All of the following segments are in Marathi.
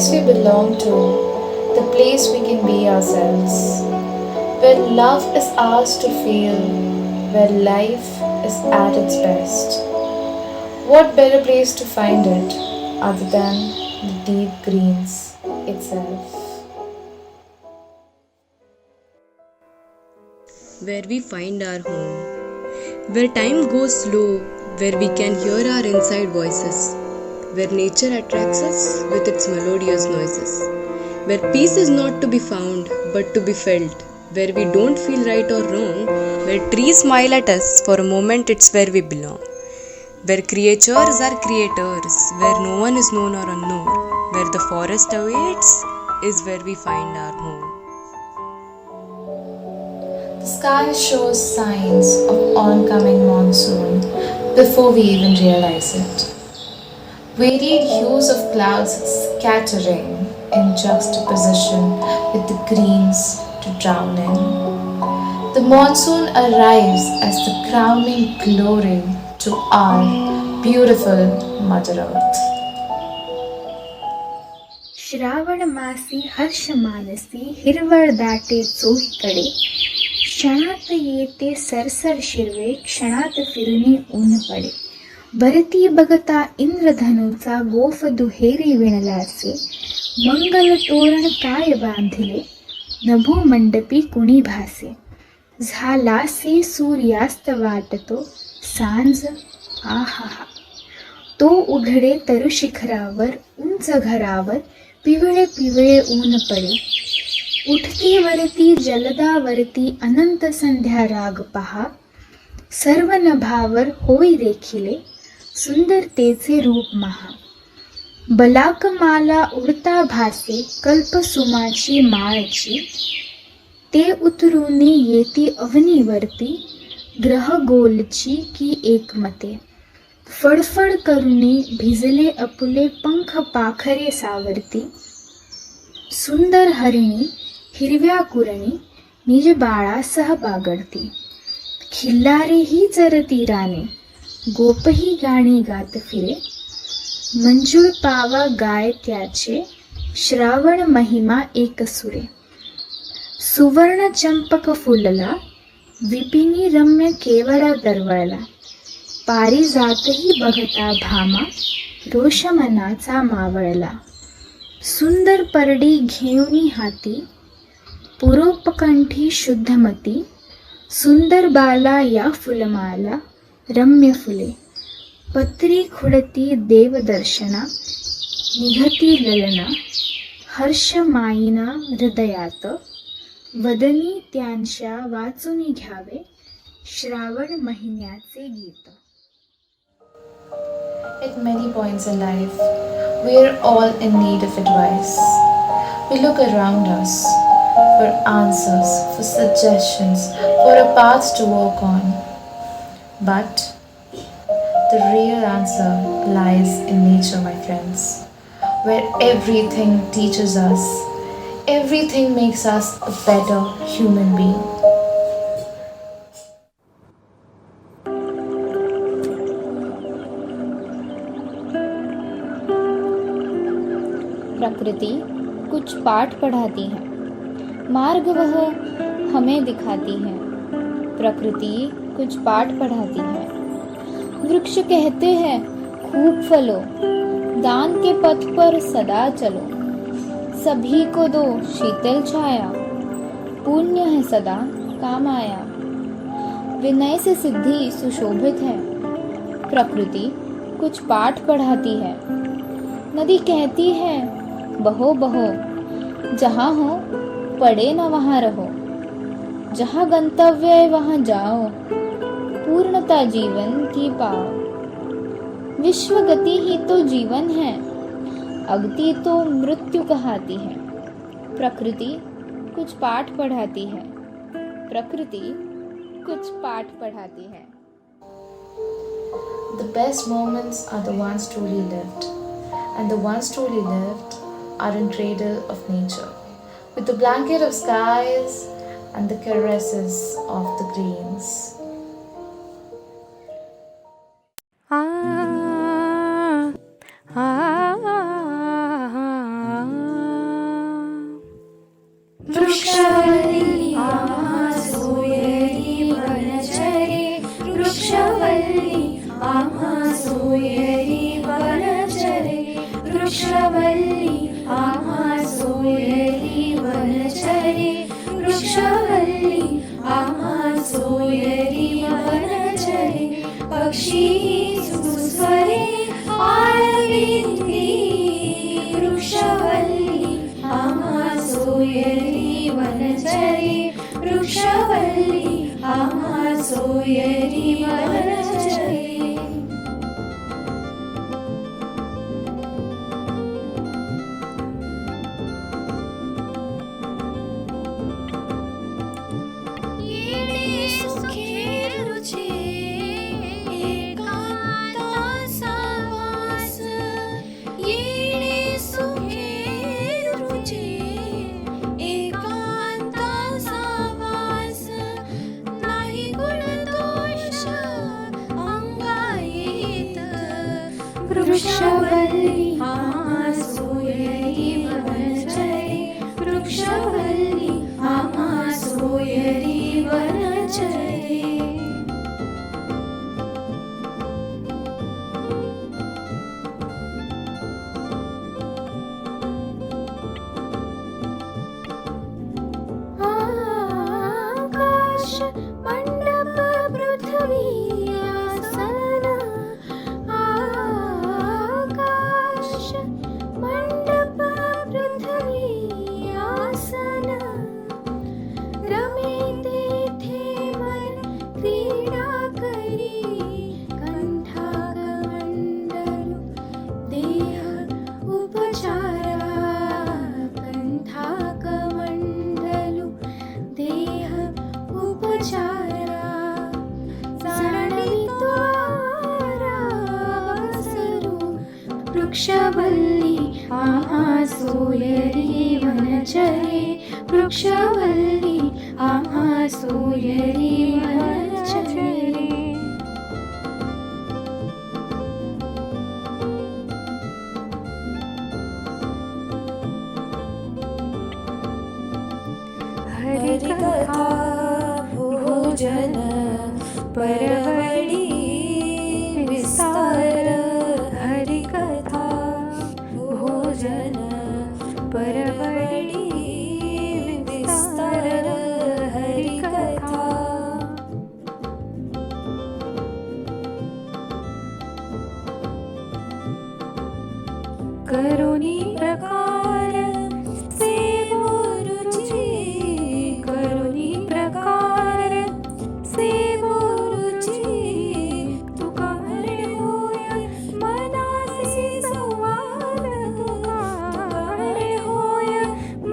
place we belong to, the place we can be ourselves, where love is ours to feel, where life is at its best. What better place to find it other than the deep greens itself? Where we find our home, where time goes slow, where we can hear our inside voices, where nature attracts us with its melodious noises, where peace is not to be found but to be felt, where we don't feel right or wrong, where trees smile at us for a moment, it's where we belong, where creatures are creators, where no one is known or unknown, where the forest awaits is where we find our home. The sky shows signs of oncoming monsoon before we even realize it. Varied hues of clouds scattering in juxtaposition with the greens to drown in. The monsoon arrives as the crowning glory to our beautiful Mother Earth. Shravan मासी हर्ष मानसी हिरवळ दाटे चोहीकडे क्षणात येते सरसर शिरवे क्षणात फिरुनी ऊन पडे भरती बघता इंद्रधनुचा गोफ दुहेरी विणलासे मंगल तोरण काय बांधिले नभो मंडपी कुणी भासे झालासे सूर्यास्त वाटतो सांज आहा तो उघडे तरु शिखरावर उंच घरावर पिवळे पिवळे ऊन पडे उठती वरती जलदावरती अनंत संध्या राग पहा सर्व नभावर होई देखिले सुंदरतेचे रूप महा बलाकमाला उडता भासे कल्पसुमाची माळची ते उतरुनी येती अवनीवरती ग्रह गोलची की एकमते फडफड करुनी भिजले अपुले पंख पाखरे सावरती सुंदर हरिणी हिरव्या कुरणी निज बाळासह बागडती खिल्लारे ही चरती राने गोपही गाणी गात फिरे मंजूळ पावा गाय त्याचे श्रावण महिमा एकसुरे सुवर्ण चंपक फुलला विपिनी रम्य केवडा दरवळला पारिजातही बघता भामा रोषमनाचा मावळला सुंदर परडी घेऊनी हाती पुरोपकंठी शुद्धमती सुंदर बाला या फुलमाला रम्य फुले पत्री खुडती देवदर्शना निघती ललना हर्ष माईना हृदयात वदनी त्यांच्या वाचूनी घ्यावे श्रावण महिन्याचे गीत. At many points in life, we are all in need of advice. We look around us for answers, for suggestions, for a path to walk on. But the real answer lies in nature, my friends, where everything teaches us, everything makes us a better human being. प्रकृति कुछ पाठ पढ़ाती है, मार्ग वह हमें दिखाती है। प्रकृति कुछ पाठ पढ़ाती है। वृक्ष कहते हैं खूब फलो, दान के पथ पर सदा चलो, सभी को दो शीतल छाया, पुण्य है सदा काम आया। विनय से सिद्धि सुशोभित है। प्रकृति कुछ पाठ पढ़ाती है। नदी कहती है बहो बहो, जहाँ हो पड़े न वहाँ रहो, जहाँ गंतव्य है वहाँ जाओ, पूर्णता जीवन की पाओ। विश्व गति ही तो जीवन है, अगति तो मृत्यु कहाती है। प्रकृति कुछ पाठ पढ़ाती है। प्रकृति कुछ पाठ पढ़ाती है। The best moments are the ones truly lived, and the ones truly lived are in cradle of nature, with the blanket of skies and the caresses of the greens. ah, ah, ah, ah. सोयरी वनचरे पक्षी सुस्वरे आळविती वृक्षवल्ली आम्हा सोयरी वनचरे वृक्षवल्ली आम्हा सोयरी वनचरे वृक्षवल्ली आम्हा सोयरी वनचरे वृक्षवल्ली आम्हा सोयरी वनचरे आकाश मंडप पृथ्वी आसन आकाश मंडप पृथ्वी आसन रमे तेथे मन क्रीडा करी कंठाकमंडलु देह उपचारा कंठाकमंडलु देह उपचारा जाणवित्वारा वसरू वृक्षवल्ली आम्हा सोयरी वनचरे वृक्षवल्ली आम्हा सोयरी वनचरे हरिकथा भोजन परवडी विस्तार हरिकथा भोजन परवडी विस्तार हरिकथा करुणी प्रकार सेवो रुचि करुणी प्रकार सेवो रुचि तुका हरे होय मनासी संवाद तुका हरे होय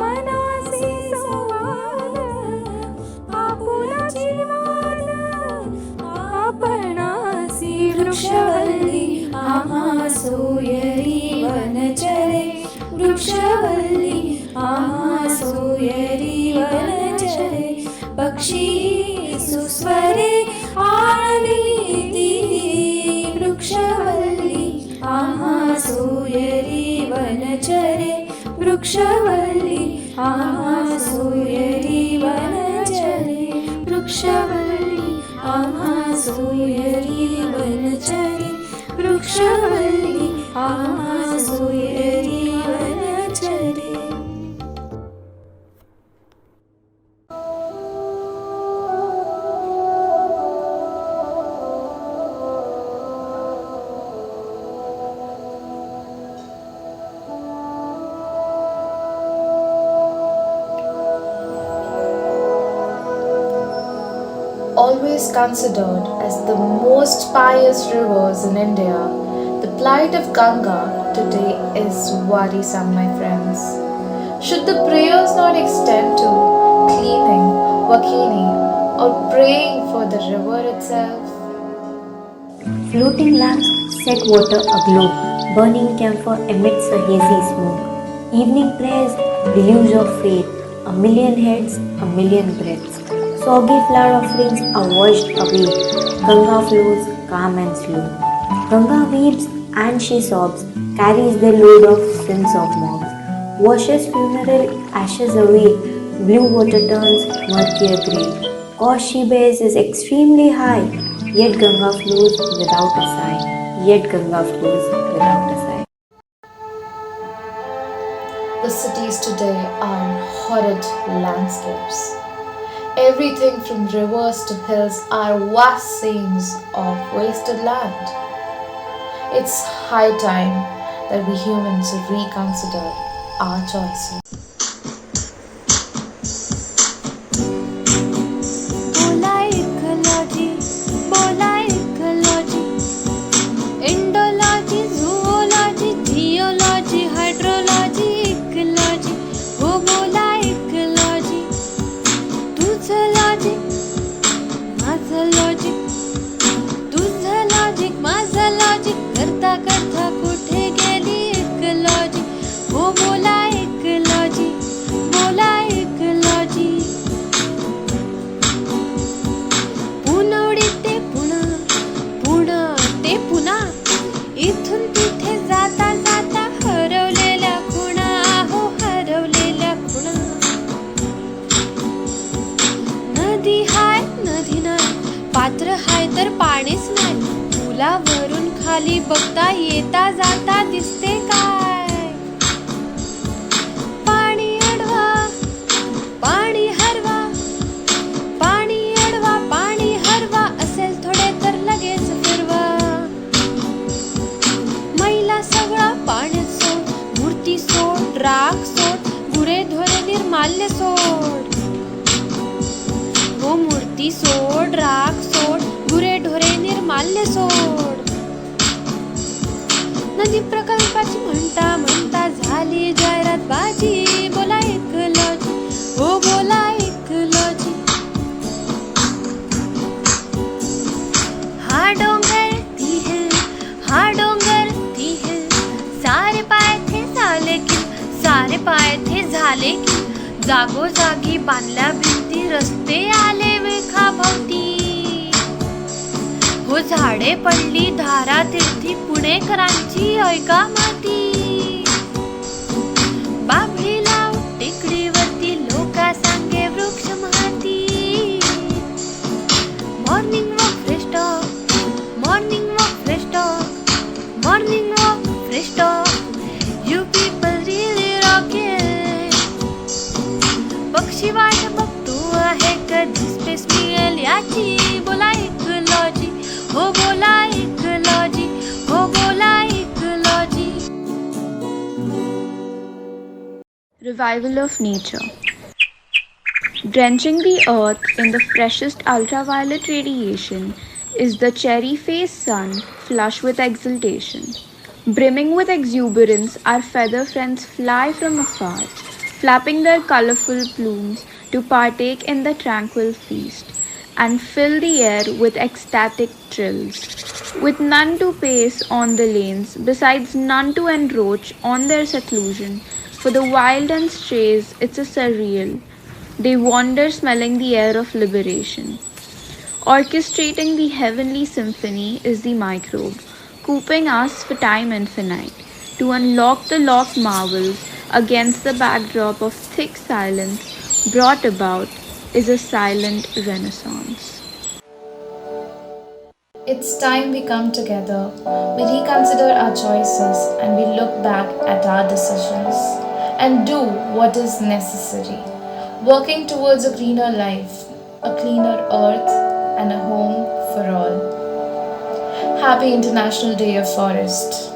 मनासी संवाद आपुला जीवन आपणासी वृक्षवल्ली आम्हा सोयरी वनचरे वृक्षवल्ली आम्हा सोयरी वनचरे पक्षी सुस्वरे आळविती वृक्षवल्ली आम्हा सोयरी वनचरे वृक्षवल्ली आम्हा सोयरी वनचरे वृक्षवल्ली आम्हा सोयरी वनचरे वृक्षवल्ली आम्हा सोयरी वनचरे Always considered as the most pious rivers in India, the plight of Ganga today is worrisome, my friends. Should the prayers not extend to cleaning, wakini, or praying for the river itself? Floating lamps set water aglow, burning camphor emits a hazy smoke. Evening prayers, deluge of faith, a million heads, a million breaths. Soggy flower offerings are washed away. Ganga flows calm and slow. Ganga weeps and she sobs, carries the load of sins of mobs. Washes funeral ashes away, blue water turns murkier grey. Cost she bears is extremely high, yet Ganga flows without a sigh. Yet Ganga flows without a sigh. The cities today are horrid landscapes. Everything from rivers to hills are vast scenes of wasted land. It's high time that we humans reconsider our choices. बोला इकोलॉजी, बोला ecology, Indology, zoology, geology, hydrology, ecology, हो बोला इकोलॉजी. तुझं लॉजिक, माझं लॉजिक, तुझं लॉजिक, माझं लॉजिक, करता करता कुठे गेली इकोलॉजी. हो बोला इकोलॉजी, बोला इकोलॉजी. पुनवडी ते पुणा, पुणा ते पुणा, इथून तिथे जाता जाता हरवलेल्या खुणा, हो हरवलेल्या खुणा. नदी हाय नदी नाही, पात्र हाय तर पाणीच नाही, पुलावरून खाली बघता येता जाता दिसते काय. पाणी अडवा, पाणी हरवा, पाणी अडवा, पाणी हरवा, असेल थोडे तर लगेच फिरवा. मैला सगळा पाण्यात सोड, मूर्ती सोड, राख सोड, गुरे ढोरे निर्माल्य सोड. हो मूर्ती सोड, राख सोड, गुरे ढोरे निर्माल्य सोड. नदी प्रकल्पाची म्हणता म्हणता झाली जाहिरात बाजी. बोला इकोलॉजी, हो बोला इकोलॉजी. हा डोंगर ती है, हा डोंगर ती है, सारे पाय थे झाले की, सारे पाय थे झाले की, जागोजागी बांधल्या भिंती, रस्ते आले विखाभोवती. हो झाडे पडली धारा तीर्थी, पुणेकरांची ऐका माती. बाभळी लाव टेकडीवरती, लोका सांगे वृक्ष महती. Morning walk fresh talk, morning walk fresh talk, morning walk fresh talk. You people really rock it. पक्षी वाट बघतो आहे कधी स्पेस मिळेल याची. बोला इकोलॉजी, हो बोला इकोलॉजी, हो बोला ecology. Revival of nature. Drenching the earth in the freshest ultraviolet radiation is the cherry-faced sun, flush with exultation. Brimming with exuberance, our feather friends fly from afar, flapping their colorful plumes to partake in the tranquil feast, and fill the air with ecstatic trills. With none to pace on the lanes, besides none to encroach on their seclusion, for the wild and strays it's a surreal. They wander smelling the air of liberation. Orchestrating the heavenly symphony is the microbe, cooping us for time infinite, to unlock the locked marvels against the backdrop of thick silence brought about is a silent renaissance. It's time we come together, we reconsider our choices, and we look back at our decisions and do what is necessary, working towards a greener life, a cleaner earth, and a home for all. Happy International Day of Forest.